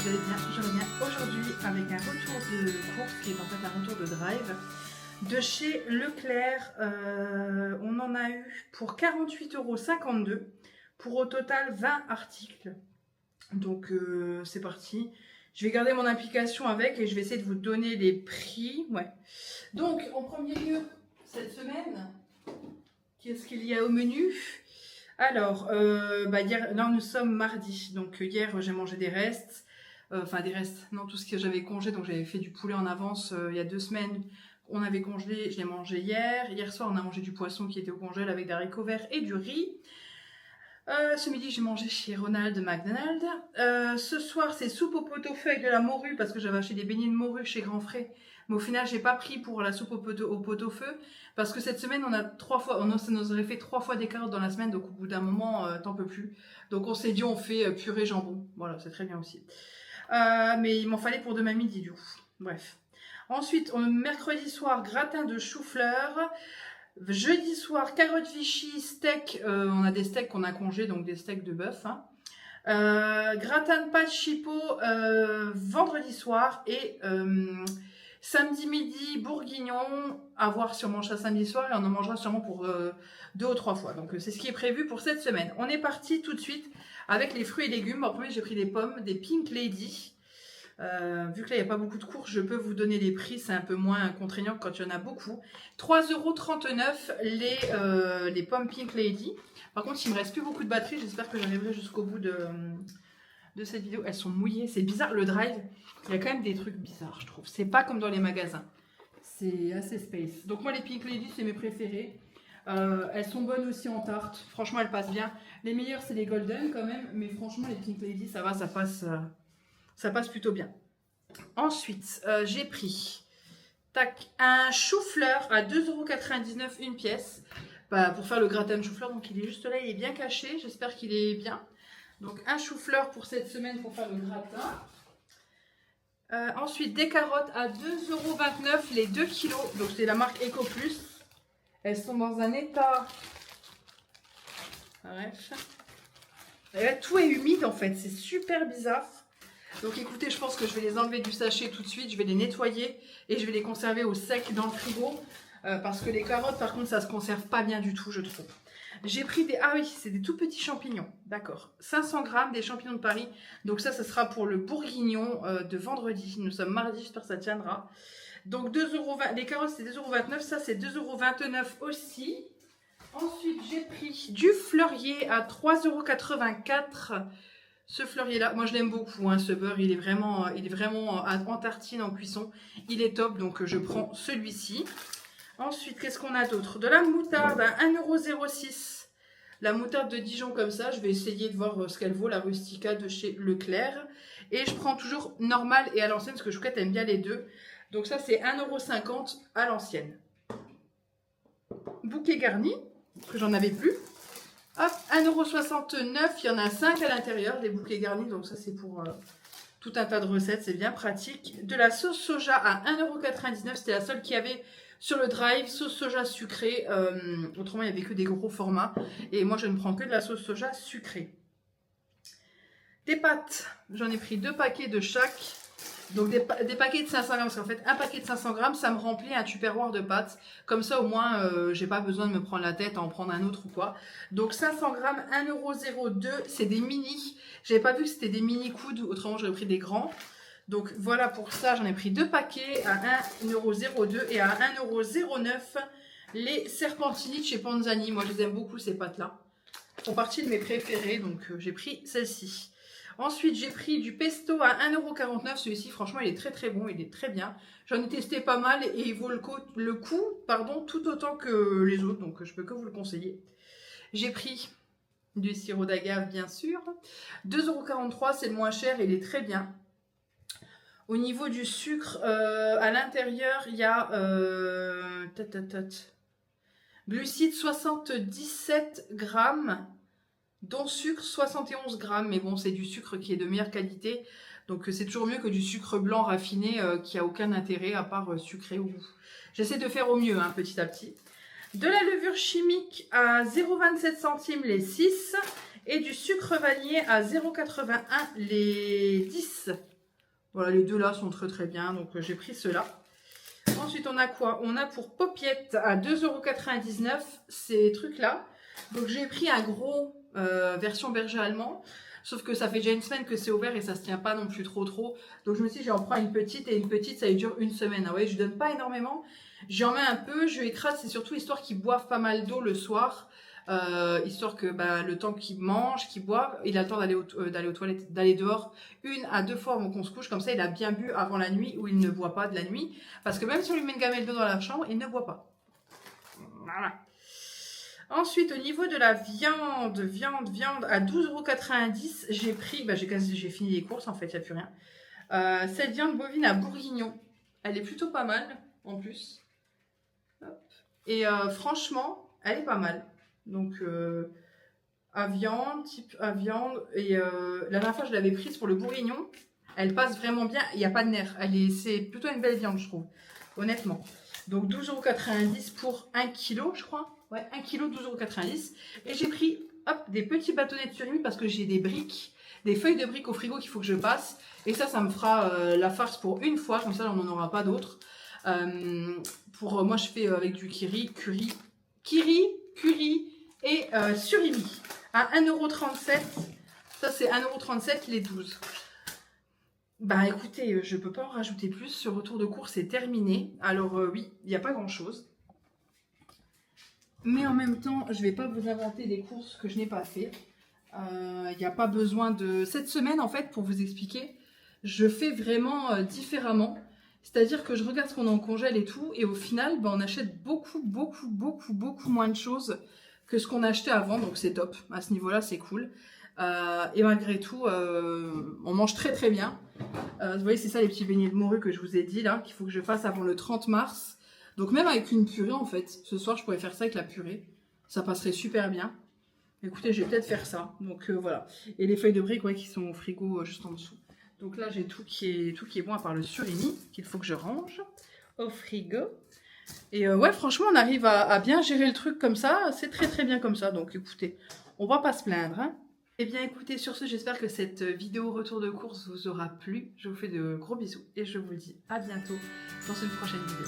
vous allez bien, je reviens aujourd'hui avec un retour de course qui est en fait un retour de drive de chez Leclerc. On en a eu pour 48,52 € pour au total 20 articles. Donc c'est parti. Je vais garder mon application avec et je vais essayer de vous donner les prix. Ouais. Donc en premier lieu, cette semaine, qu'est-ce qu'il y a au menu? Alors, hier, là nous sommes mardi, donc hier j'ai mangé des restes, non, tout ce que j'avais congelé, donc j'avais fait du poulet en avance il y a 2 semaines, on avait congelé, je l'ai mangé hier soir on a mangé du poisson qui était au congèle avec des haricots verts et du riz. Ce midi j'ai mangé chez Ronald McDonald. Ce soir c'est soupe au pot-au-feu avec de la morue parce que j'avais acheté des beignets de morue chez Grand Frais. Mais au final j'ai pas pris pour la soupe au pot-au-feu parce que cette semaine ça nous aurait fait 3 fois des carottes dans la semaine, donc au bout d'un moment t'en peux plus. Donc on s'est dit on fait purée jambon. Voilà, c'est très bien aussi. Mais il m'en fallait pour demain midi du coup. Bref. Ensuite, mercredi soir, gratin de chou-fleur. Jeudi soir, carottes Vichy, steak. On a des steaks qu'on a congelés, donc des steaks de bœuf. Hein. Gratin de pâtes chipot vendredi soir. Et samedi midi, bourguignon. À voir si on mange ça samedi soir. Et on en mangera sûrement pour 2 ou 3 fois. Donc c'est ce qui est prévu pour cette semaine. On est parti tout de suite avec les fruits et légumes. En premier, j'ai pris des pommes, des Pink Lady. Vu que là il n'y a pas beaucoup de courses, je peux vous donner les prix, c'est un peu moins contraignant que quand il y en a beaucoup. 3,39 € les pommes Pink Lady. Par contre, il me reste plus beaucoup de batterie, j'espère que j'arriverai jusqu'au bout de cette vidéo. Elles sont mouillées, c'est bizarre, le drive, il y a quand même des trucs bizarres je trouve. C'est pas comme dans les magasins, c'est assez space. Donc moi les Pink Lady c'est mes préférées. Elles sont bonnes aussi en tarte, franchement elles passent bien. Les meilleures c'est les Golden quand même, mais franchement les Pink Lady ça va, ça passe plutôt bien. Ensuite, j'ai pris un chou-fleur à 2,99 € une pièce. Pour faire le gratin de chou-fleur. Donc il est juste là, il est bien caché. J'espère qu'il est bien. Donc un chou-fleur pour cette semaine pour faire le gratin. Ensuite, des carottes à 2,29 € les 2 kg. Donc c'est la marque Eco Plus. Elles sont dans un état... Bref. Et là, tout est humide en fait. C'est super bizarre. Donc écoutez, je pense que je vais les enlever du sachet tout de suite, je vais les nettoyer et je vais les conserver au sec dans le frigo. Parce que les carottes, par contre, ça se conserve pas bien du tout, je trouve. J'ai pris des... Ah oui, c'est des tout petits champignons, d'accord. 500 g des champignons de Paris. Donc ça sera pour le bourguignon de vendredi. Nous sommes mardi, j'espère que ça tiendra. Donc 2,20 €, les carottes c'est 2,29 €, ça c'est 2,29 € aussi. Ensuite, j'ai pris du fleurier à 3,84 €. Ce fleurier là, moi je l'aime beaucoup, hein, ce beurre, il est vraiment en tartine, en cuisson, il est top, donc je prends celui-ci. Ensuite, qu'est-ce qu'on a d'autre? De la moutarde à 1,06 €, la moutarde de Dijon comme ça, je vais essayer de voir ce qu'elle vaut, la Rustica de chez Leclerc. Et je prends toujours normal et à l'ancienne, parce que Chouquette aime bien les deux. Donc ça c'est 1,50 € à l'ancienne. Bouquet garni, que j'en avais plus. Hop, 1,69 €, il y en a 5 à l'intérieur, des bouquets garnis, donc ça c'est pour tout un tas de recettes, c'est bien pratique. De la sauce soja à 1,99 €, c'était la seule qu'il y avait sur le drive, sauce soja sucrée, autrement il n'y avait que des gros formats, et moi je ne prends que de la sauce soja sucrée. Des pâtes, j'en ai pris 2 paquets de chaque. Donc des paquets de 500 g, parce qu'en fait un paquet de 500 g ça me remplit un tupperware de pâtes. Comme ça au moins j'ai pas besoin de me prendre la tête à en prendre un autre ou quoi. Donc 500 g, 1,02 €, c'est des mini. J'avais pas vu que c'était des mini coudes, autrement j'aurais pris des grands. Donc voilà pour ça, j'en ai pris 2 paquets à 1,02 € et à 1,09 € les serpentini de chez Panzani. Moi je les aime beaucoup ces pâtes là. Elles font partie de mes préférées, donc j'ai pris celle-ci. Ensuite, j'ai pris du pesto à 1,49 €. Celui-ci, franchement, il est très très bon, il est très bien. J'en ai testé pas mal et il vaut le coup, tout autant que les autres. Donc, je peux que vous le conseiller. J'ai pris du sirop d'agave, bien sûr. 2,43 €, c'est le moins cher, il est très bien. Au niveau du sucre, à l'intérieur, il y a glucides 77 g. Dont sucre 71 g, mais bon c'est du sucre qui est de meilleure qualité, donc c'est toujours mieux que du sucre blanc raffiné qui a aucun intérêt à part sucré au goût. J'essaie de faire au mieux hein, petit à petit. De la levure chimique à 0,27 centimes les 6 et du sucre vanillé à 0,81 les 10. Voilà, les deux là sont très très bien, donc j'ai pris ceux-là. Ensuite, on a quoi? On a pour Paupiette à 2,99 € ces trucs-là. Donc, j'ai pris un gros version berger allemand. Sauf que ça fait déjà une semaine que c'est ouvert et ça se tient pas non plus trop. Donc, je me suis dit, j'en prends une petite et une petite, ça lui dure une semaine. Ah ouais, je donne pas énormément. J'en mets un peu, je écrase. C'est surtout histoire qu'ils boivent pas mal d'eau le soir. Histoire que le temps qu'il mange, qu'il boive, il a le temps d'aller aux toilettes, d'aller dehors 1 à 2 fois avant qu'on se couche. Comme ça, il a bien bu avant la nuit ou il ne boit pas de la nuit. Parce que même si on lui met une gamelle d'eau dans la chambre, il ne boit pas. Voilà. Ensuite, au niveau de la viande à 12,90 €, j'ai pris, j'ai fini les courses en fait, il n'y a plus rien. Cette viande bovine à bourguignon, elle est plutôt pas mal en plus. Hop. Et franchement, elle est pas mal. Donc, type à viande. Et la dernière fois, je l'avais prise pour le bourguignon. Elle passe vraiment bien, il n'y a pas de nerfs. C'est plutôt une belle viande, je trouve, honnêtement. Donc 12,90 € pour 1 kg, je crois. Ouais, 1 kg, 12,90 €. Et j'ai pris des petits bâtonnets de surimi parce que j'ai des briques, des feuilles de briques au frigo qu'il faut que je passe. Et ça me fera la farce pour une fois, comme ça on n'en aura pas d'autres. Moi, je fais avec du curry et surimi à 1,37 €. Ça, c'est 1,37 € les 12. Bah écoutez, je peux pas en rajouter plus. Ce retour de course est terminé. Alors oui, il n'y a pas grand chose. Mais en même temps, je vais pas vous inventer des courses que je n'ai pas fait. Il n'y a pas besoin de... Cette semaine, en fait, pour vous expliquer, je fais vraiment différemment. C'est-à-dire que je regarde ce qu'on a en congèle et tout. Et au final, on achète beaucoup moins de choses que ce qu'on achetait avant. Donc c'est top. À ce niveau-là, c'est cool. Et malgré tout, on mange très très bien. Vous voyez, c'est ça les petits beignets de morue que je vous ai dit là, qu'il faut que je fasse avant le 30 mars. Donc même avec une purée en fait, ce soir je pourrais faire ça avec la purée. Ça passerait super bien. Écoutez, je vais peut-être faire ça. Donc voilà. Et les feuilles de briques qui sont au frigo juste en dessous. Donc là j'ai tout qui est bon à part le surimi qu'il faut que je range au frigo. Et ouais, franchement on arrive à bien gérer le truc comme ça. C'est très très bien comme ça. Donc écoutez, on va pas se plaindre, hein. Eh bien écoutez, sur ce, j'espère que cette vidéo retour de course vous aura plu. Je vous fais de gros bisous et je vous dis à bientôt dans une prochaine vidéo.